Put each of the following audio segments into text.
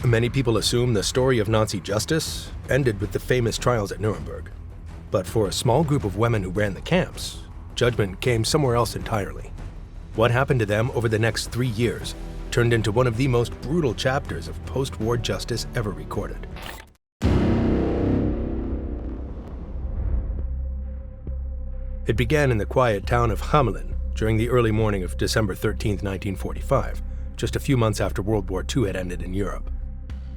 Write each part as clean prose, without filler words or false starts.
Many people assume the story of Nazi justice ended with the famous trials at Nuremberg. But for a small group of women who ran the camps, judgment came somewhere else entirely. What happened to them over the next 3 years turned into one of the most brutal chapters of post-war justice ever recorded. It began in the quiet town of Hamelin during the early morning of December 13, 1945, just a few months after World War II had ended in Europe.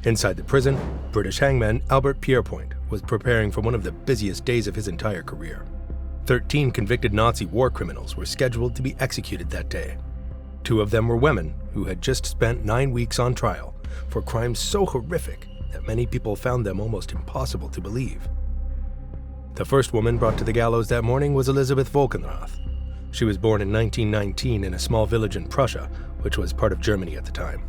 Inside the prison, British hangman Albert Pierrepoint was preparing for one of the busiest days of his entire career. 13 convicted Nazi war criminals were scheduled to be executed that day. 2 of them were women who had just spent 9 weeks on trial for crimes so horrific that many people found them almost impossible to believe. The first woman brought to the gallows that morning was Elisabeth Volkenrath. She was born in 1919 in a small village in Prussia, which was part of Germany at the time.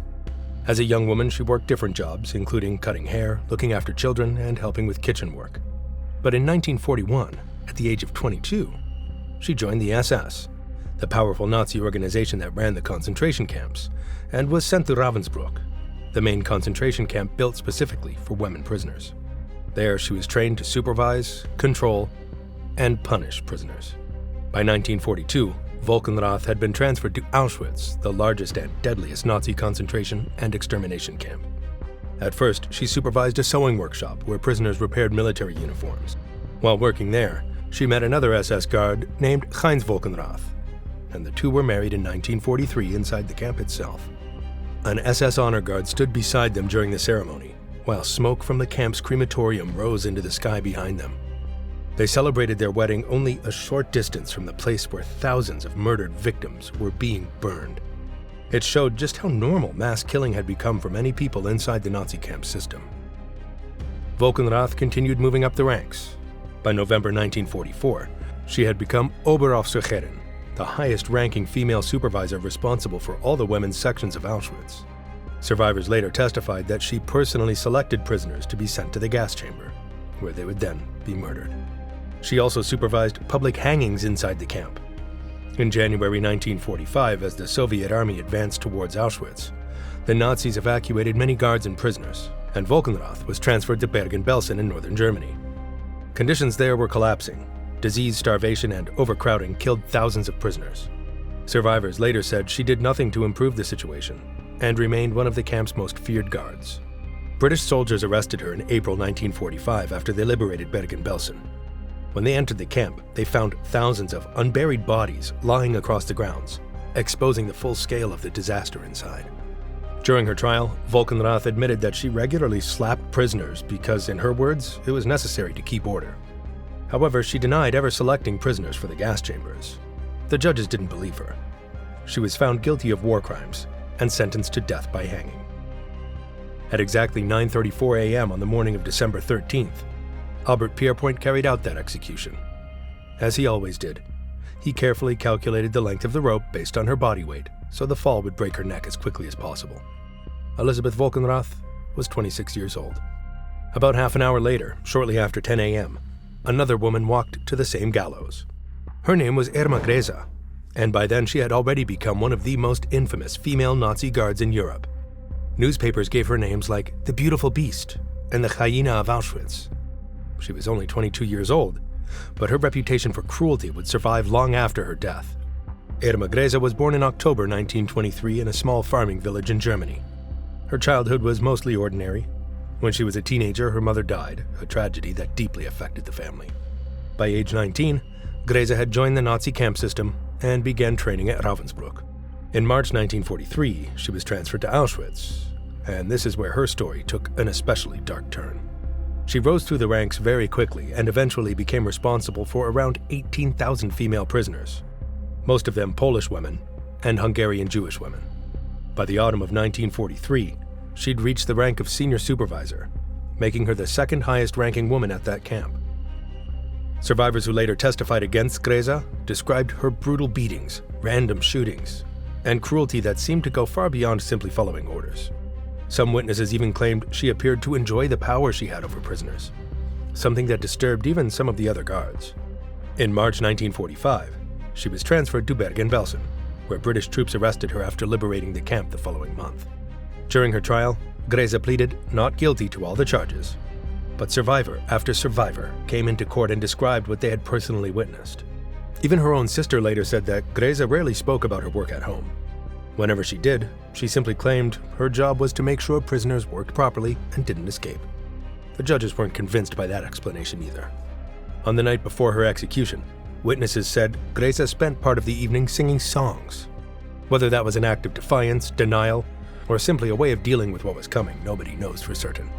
As a young woman, she worked different jobs, including cutting hair, looking after children, and helping with kitchen work. But in 1941, at the age of 22, she joined the SS, the powerful Nazi organization that ran the concentration camps, and was sent to Ravensbrück, the main concentration camp built specifically for women prisoners. There, she was trained to supervise, control, and punish prisoners. By 1942, Volkenrath had been transferred to Auschwitz, the largest and deadliest Nazi concentration and extermination camp. At first, she supervised a sewing workshop where prisoners repaired military uniforms. While working there, she met another SS guard named Heinz Volkenrath, and the two were married in 1943 inside the camp itself. An SS honor guard stood beside them during the ceremony, while smoke from the camp's crematorium rose into the sky behind them. They celebrated their wedding only a short distance from the place where thousands of murdered victims were being burned. It showed just how normal mass killing had become for many people inside the Nazi camp system. Volkenrath continued moving up the ranks. By November 1944, she had become Oberaufseherin, the highest-ranking female supervisor responsible for all the women's sections of Auschwitz. Survivors later testified that she personally selected prisoners to be sent to the gas chamber, where they would then be murdered. She also supervised public hangings inside the camp. In January 1945, as the Soviet army advanced towards Auschwitz, the Nazis evacuated many guards and prisoners, and Volkenrath was transferred to Bergen-Belsen in northern Germany. Conditions there were collapsing. Disease, starvation, and overcrowding killed thousands of prisoners. Survivors later said she did nothing to improve the situation and remained one of the camp's most feared guards. British soldiers arrested her in April 1945 after they liberated Bergen-Belsen. When they entered the camp, they found thousands of unburied bodies lying across the grounds, exposing the full scale of the disaster inside. During her trial, Volkenrath admitted that she regularly slapped prisoners because, in her words, it was necessary to keep order. However, she denied ever selecting prisoners for the gas chambers. The judges didn't believe her. She was found guilty of war crimes and sentenced to death by hanging. At exactly 9:34 a.m. on the morning of December 13th, Albert Pierrepoint carried out that execution. As he always did, he carefully calculated the length of the rope based on her body weight, so the fall would break her neck as quickly as possible. Elisabeth Volkenrath was 26 years old. About half an hour later, shortly after 10 a.m., another woman walked to the same gallows. Her name was Irma Greza, and by then she had already become one of the most infamous female Nazi guards in Europe. Newspapers gave her names like the Beautiful Beast and the Hyena of Auschwitz. She was only 22 years old, but her reputation for cruelty would survive long after her death. Irma Greza was born in October 1923 in a small farming village in Germany. Her childhood was mostly ordinary. When she was a teenager, her mother died, a tragedy that deeply affected the family. By age 19, Greza had joined the Nazi camp system and began training at Ravensbrück. In March 1943, she was transferred to Auschwitz, and this is where her story took an especially dark turn. She rose through the ranks very quickly and eventually became responsible for around 18,000 female prisoners, most of them Polish women and Hungarian Jewish women. By the autumn of 1943, she'd reached the rank of senior supervisor, making her the second highest ranking woman at that camp. Survivors who later testified against Greza described her brutal beatings, random shootings, and cruelty that seemed to go far beyond simply following orders. Some witnesses even claimed she appeared to enjoy the power she had over prisoners, something that disturbed even some of the other guards. In March 1945, she was transferred to Bergen-Belsen, where British troops arrested her after liberating the camp the following month. During her trial, Greza pleaded not guilty to all the charges. But survivor after survivor came into court and described what they had personally witnessed. Even her own sister later said that Greza rarely spoke about her work at home. Whenever she did, she simply claimed her job was to make sure prisoners worked properly and didn't escape. The judges weren't convinced by that explanation either. On the night before her execution, witnesses said Greza spent part of the evening singing songs. Whether that was an act of defiance, denial, or simply a way of dealing with what was coming, nobody knows for certain.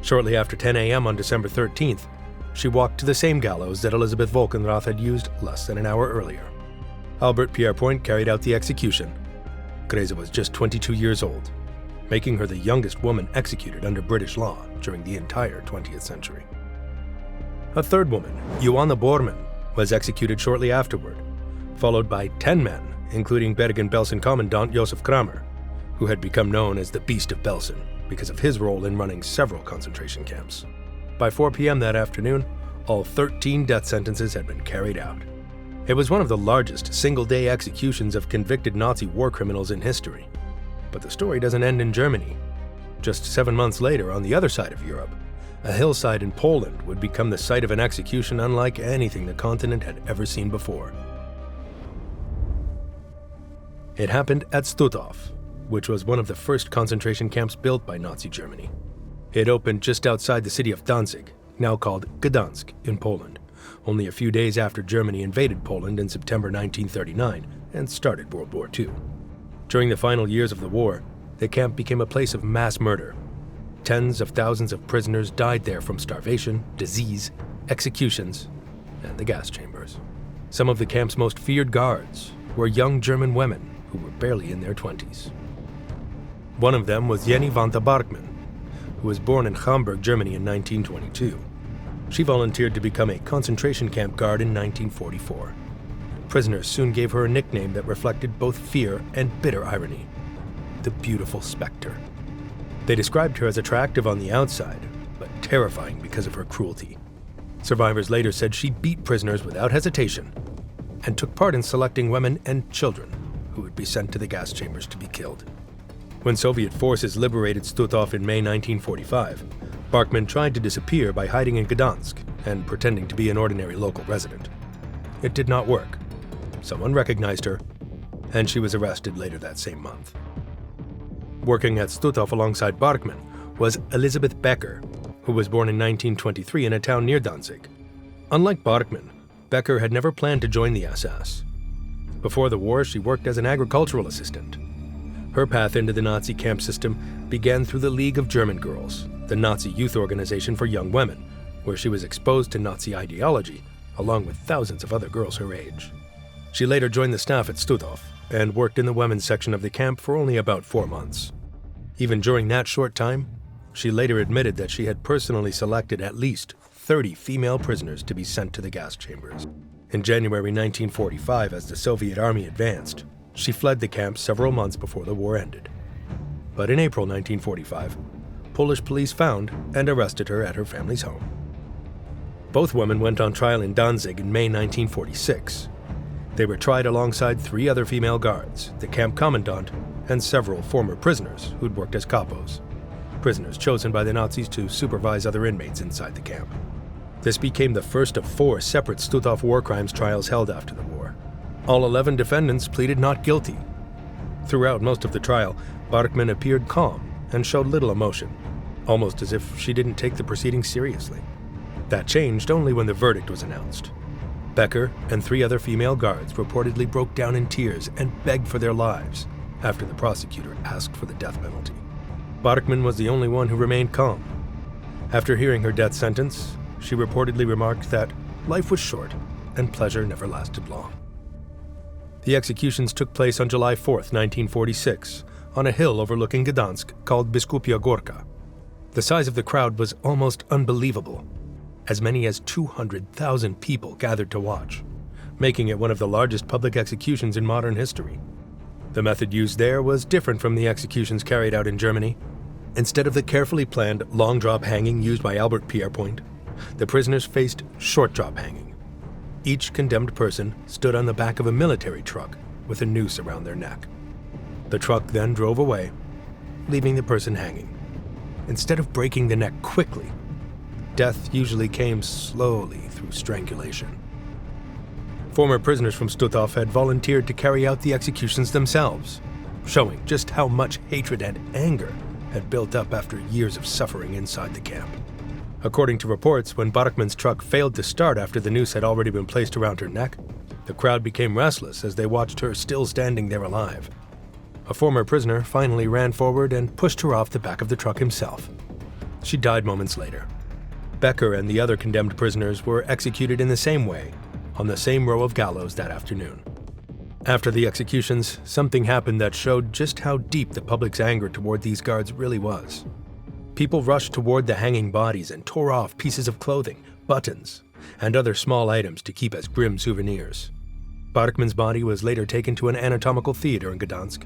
Shortly after 10 a.m. on December 13th, she walked to the same gallows that Elizabeth Volkenrath had used less than an hour earlier. Albert Pierrepoint carried out the execution. Greza was just 22 years old, making her the youngest woman executed under British law during the entire 20th century. A third woman, Joanna Bormann, was executed shortly afterward, followed by 10 men, including Bergen-Belsen Commandant Josef Kramer, who had become known as the Beast of Belsen because of his role in running several concentration camps. By 4 p.m. that afternoon, all 13 death sentences had been carried out. It was one of the largest single-day executions of convicted Nazi war criminals in history. But the story doesn't end in Germany. Just 7 months later, on the other side of Europe, a hillside in Poland would become the site of an execution unlike anything the continent had ever seen before. It happened at Stutthof, which was one of the first concentration camps built by Nazi Germany. It opened just outside the city of Danzig, now called Gdansk, in Poland, only a few days after Germany invaded Poland in September 1939 and started World War II. During the final years of the war, the camp became a place of mass murder. Tens of thousands of prisoners died there from starvation, disease, executions, and the gas chambers. Some of the camp's most feared guards were young German women who were barely in their 20s. One of them was Jenny Vanta Barkmann, who was born in Hamburg, Germany in 1922. She volunteered to become a concentration camp guard in 1944. Prisoners soon gave her a nickname that reflected both fear and bitter irony: the Beautiful Spectre. They described her as attractive on the outside, but terrifying because of her cruelty. Survivors later said she beat prisoners without hesitation and took part in selecting women and children who would be sent to the gas chambers to be killed. When Soviet forces liberated Stutthof in May 1945, Barkmann tried to disappear by hiding in Gdansk and pretending to be an ordinary local resident. It did not work. Someone recognized her, and she was arrested later that same month. Working at Stutthof alongside Barkmann was Elisabeth Becker, who was born in 1923 in a town near Danzig. Unlike Barkmann, Becker had never planned to join the SS. Before the war, she worked as an agricultural assistant. Her path into the Nazi camp system began through the League of German Girls, the Nazi youth organization for young women, where she was exposed to Nazi ideology, along with thousands of other girls her age. She later joined the staff at Stutthof and worked in the women's section of the camp for only about 4 months. Even during that short time, she later admitted that she had personally selected at least 30 female prisoners to be sent to the gas chambers. In January 1945, as the Soviet army advanced, she fled the camp several months before the war ended. But in April 1945, Polish police found and arrested her at her family's home. Both women went on trial in Danzig in May 1946. They were tried alongside 3 other female guards, the camp commandant, and several former prisoners who'd worked as capos, prisoners chosen by the Nazis to supervise other inmates inside the camp. This became the first of 4 separate Stutthof war crimes trials held after the war. All 11 defendants pleaded not guilty. Throughout most of the trial, Barkmann appeared calm and showed little emotion, almost as if she didn't take the proceedings seriously. That changed only when the verdict was announced. Becker and 3 other female guards reportedly broke down in tears and begged for their lives after the prosecutor asked for the death penalty. Barkmann was the only one who remained calm. After hearing her death sentence, she reportedly remarked that life was short and pleasure never lasted long. The executions took place on July 4th, 1946, on a hill overlooking Gdansk called Biskupia Gorka. The size of the crowd was almost unbelievable. As many as 200,000 people gathered to watch, making it one of the largest public executions in modern history. The method used there was different from the executions carried out in Germany. Instead of the carefully planned long drop hanging used by Albert Pierrepoint, the prisoners faced short drop hanging. Each condemned person stood on the back of a military truck with a noose around their neck. The truck then drove away, leaving the person hanging. instead of breaking the neck quickly, death usually came slowly through strangulation. Former prisoners from Stutthof had volunteered to carry out the executions themselves, showing just how much hatred and anger had built up after years of suffering inside the camp. According to reports, when Bachmann's truck failed to start after the noose had already been placed around her neck, the crowd became restless as they watched her still standing there alive. A former prisoner finally ran forward and pushed her off the back of the truck himself. She died moments later. Becker and the other condemned prisoners were executed in the same way, on the same row of gallows that afternoon. After the executions, something happened that showed just how deep the public's anger toward these guards really was. People rushed toward the hanging bodies and tore off pieces of clothing, buttons, and other small items to keep as grim souvenirs. Bachmann's body was later taken to an anatomical theater in Gdansk,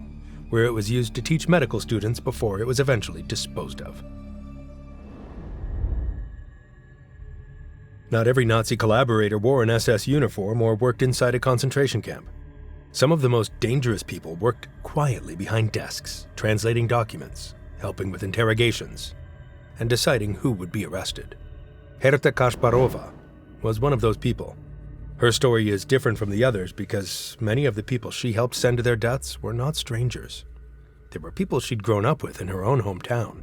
where it was used to teach medical students before it was eventually disposed of. Not every Nazi collaborator wore an SS uniform or worked inside a concentration camp. Some of the most dangerous people worked quietly behind desks, translating documents, helping with interrogations, and deciding who would be arrested. Herta Kasparova was one of those people. Her story is different from the others because many of the people she helped send to their deaths were not strangers. They were people she'd grown up with in her own hometown.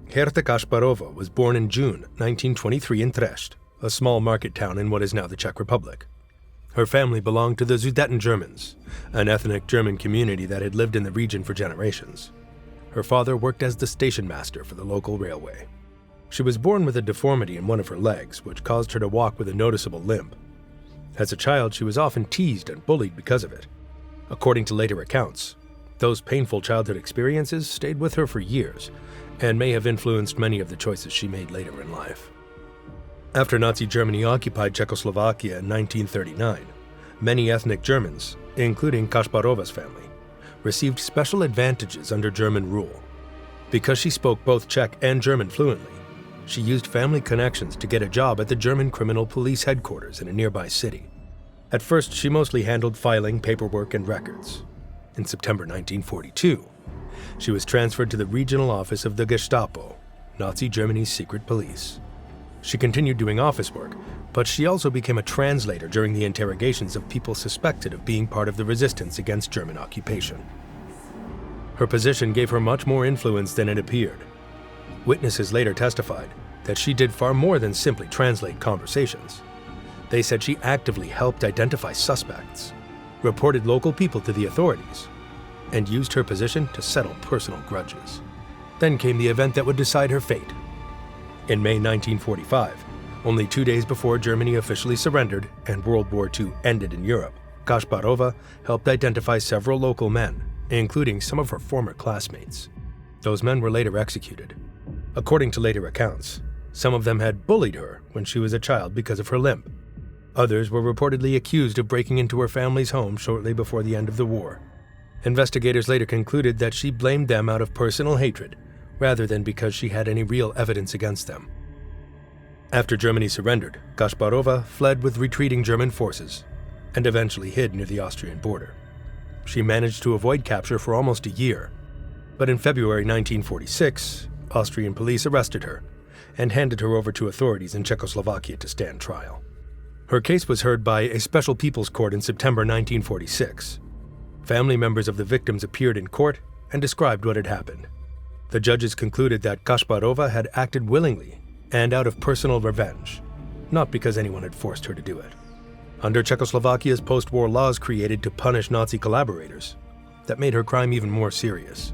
Herta Kasparova was born in June 1923 in Trest, a small market town in what is now the Czech Republic. Her family belonged to the Sudeten Germans, an ethnic German community that had lived in the region for generations. Her father worked as the station master for the local railway. She was born with a deformity in one of her legs, which caused her to walk with a noticeable limp. As a child, she was often teased and bullied because of it. According to later accounts, those painful childhood experiences stayed with her for years and may have influenced many of the choices she made later in life. After Nazi Germany occupied Czechoslovakia in 1939, many ethnic Germans, including Kasparova's family, received special advantages under German rule. Because she spoke both Czech and German fluently, she used family connections to get a job at the German Criminal Police headquarters in a nearby city. At first, she mostly handled filing, paperwork, and records. In September 1942, she was transferred to the regional office of the Gestapo, Nazi Germany's secret police. She continued doing office work, but she also became a translator during the interrogations of people suspected of being part of the resistance against German occupation. Her position gave her much more influence than it appeared. Witnesses later testified that she did far more than simply translate conversations. They said she actively helped identify suspects, reported local people to the authorities, and used her position to settle personal grudges. Then came the event that would decide her fate. In May 1945, only 2 days before Germany officially surrendered and World War II ended in Europe, Kasparova helped identify several local men, including some of her former classmates. Those men were later executed. According to later accounts, some of them had bullied her when she was a child because of her limp. Others were reportedly accused of breaking into her family's home shortly before the end of the war. Investigators later concluded that she blamed them out of personal hatred, rather than because she had any real evidence against them. After Germany surrendered, Kasparova fled with retreating German forces and eventually hid near the Austrian border. She managed to avoid capture for almost a year, but in February 1946, Austrian police arrested her and handed her over to authorities in Czechoslovakia to stand trial. Her case was heard by a special people's court in September 1946. Family members of the victims appeared in court and described what had happened. The judges concluded that Kasparova had acted willingly and out of personal revenge, not because anyone had forced her to do it. Under Czechoslovakia's post-war laws created to punish Nazi collaborators, that made her crime even more serious.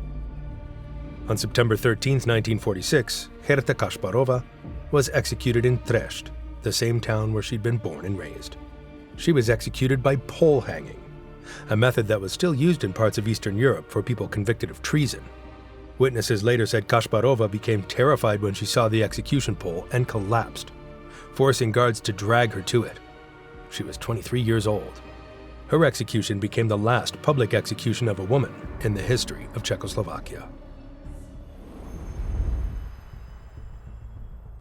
On September 13, 1946, Herta Kasparova was executed in Trest, the same town where she'd been born and raised. She was executed by pole hanging, a method that was still used in parts of Eastern Europe for people convicted of treason. Witnesses later said Kasparova became terrified when she saw the execution pole and collapsed, forcing guards to drag her to it. She was 23 years old. Her execution became the last public execution of a woman in the history of Czechoslovakia.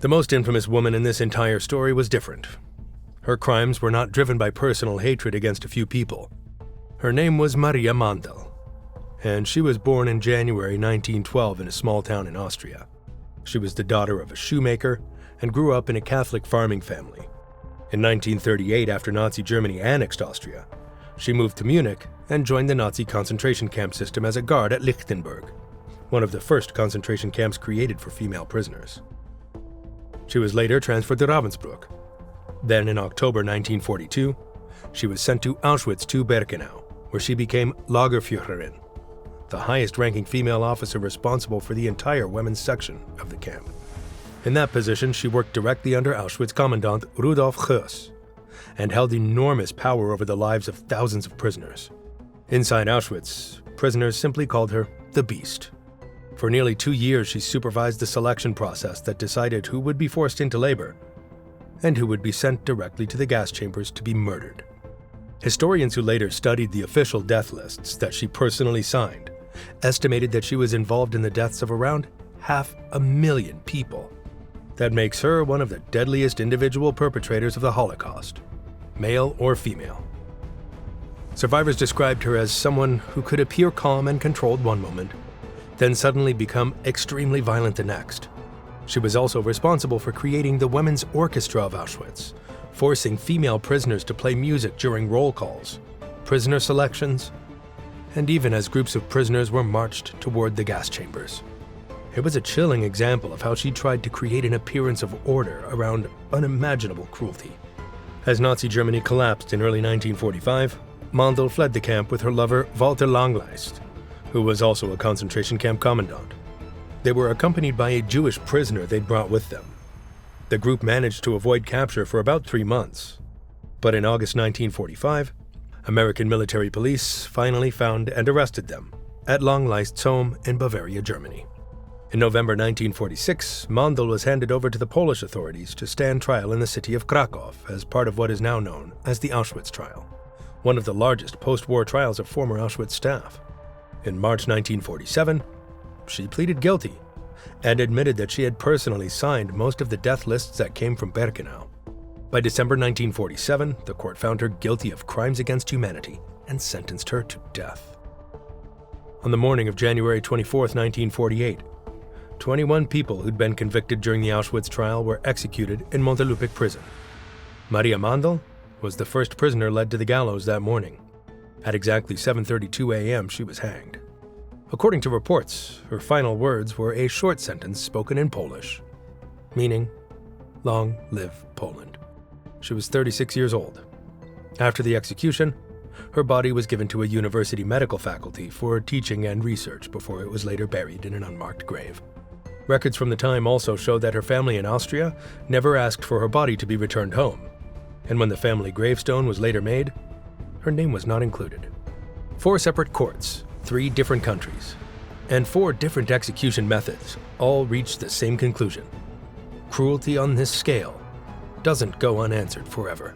The most infamous woman in this entire story was different. Her crimes were not driven by personal hatred against a few people. Her name was Maria Mandl, and she was born in January 1912 in a small town in Austria. She was the daughter of a shoemaker and grew up in a Catholic farming family. In 1938, after Nazi Germany annexed Austria, she moved to Munich and joined the Nazi concentration camp system as a guard at Lichtenberg, one of the first concentration camps created for female prisoners. She was later transferred to Ravensbrück. Then, in October 1942, she was sent to Auschwitz II-Birkenau, where she became Lagerführerin, the highest-ranking female officer responsible for the entire women's section of the camp. In that position, she worked directly under Auschwitz Commandant Rudolf Höss and held enormous power over the lives of thousands of prisoners. Inside Auschwitz, prisoners simply called her the Beast. For nearly 2 years, she supervised the selection process that decided who would be forced into labor and who would be sent directly to the gas chambers to be murdered. Historians who later studied the official death lists that she personally signed estimated that she was involved in the deaths of around 500,000 people. That makes her one of the deadliest individual perpetrators of the Holocaust, male or female. Survivors described her as someone who could appear calm and controlled one moment, then suddenly become extremely violent the next. She was also responsible for creating the Women's Orchestra of Auschwitz, forcing female prisoners to play music during roll calls, prisoner selections, and even as groups of prisoners were marched toward the gas chambers. It was a chilling example of how she tried to create an appearance of order around unimaginable cruelty. As Nazi Germany collapsed in early 1945, Mandl fled the camp with her lover Walter Langleist, who was also a concentration camp commandant. They were accompanied by a Jewish prisoner they'd brought with them. The group managed to avoid capture for about 3 months. But in August 1945, American military police finally found and arrested them at Langleist's home in Bavaria, Germany. In November 1946, Mandl was handed over to the Polish authorities to stand trial in the city of Krakow as part of what is now known as the Auschwitz trial, one of the largest post-war trials of former Auschwitz staff. In March 1947, she pleaded guilty and admitted that she had personally signed most of the death lists that came from Birkenau. By December 1947, the court found her guilty of crimes against humanity and sentenced her to death. On the morning of January 24, 1948, 21 people who'd been convicted during the Auschwitz trial were executed in Montelupik prison. Maria Mandl was the first prisoner led to the gallows that morning. At exactly 7:32 a.m., she was hanged. According to reports, her final words were a short sentence spoken in Polish, meaning, "Long live Poland." She was 36 years old. After the execution, her body was given to a university medical faculty for teaching and research before it was later buried in an unmarked grave. Records from the time also show that her family in Austria never asked for her body to be returned home, and when the family gravestone was later made, her name was not included. 4 separate courts, 3 different countries, and 4 different execution methods all reached the same conclusion. Cruelty on this scale doesn't go unanswered forever.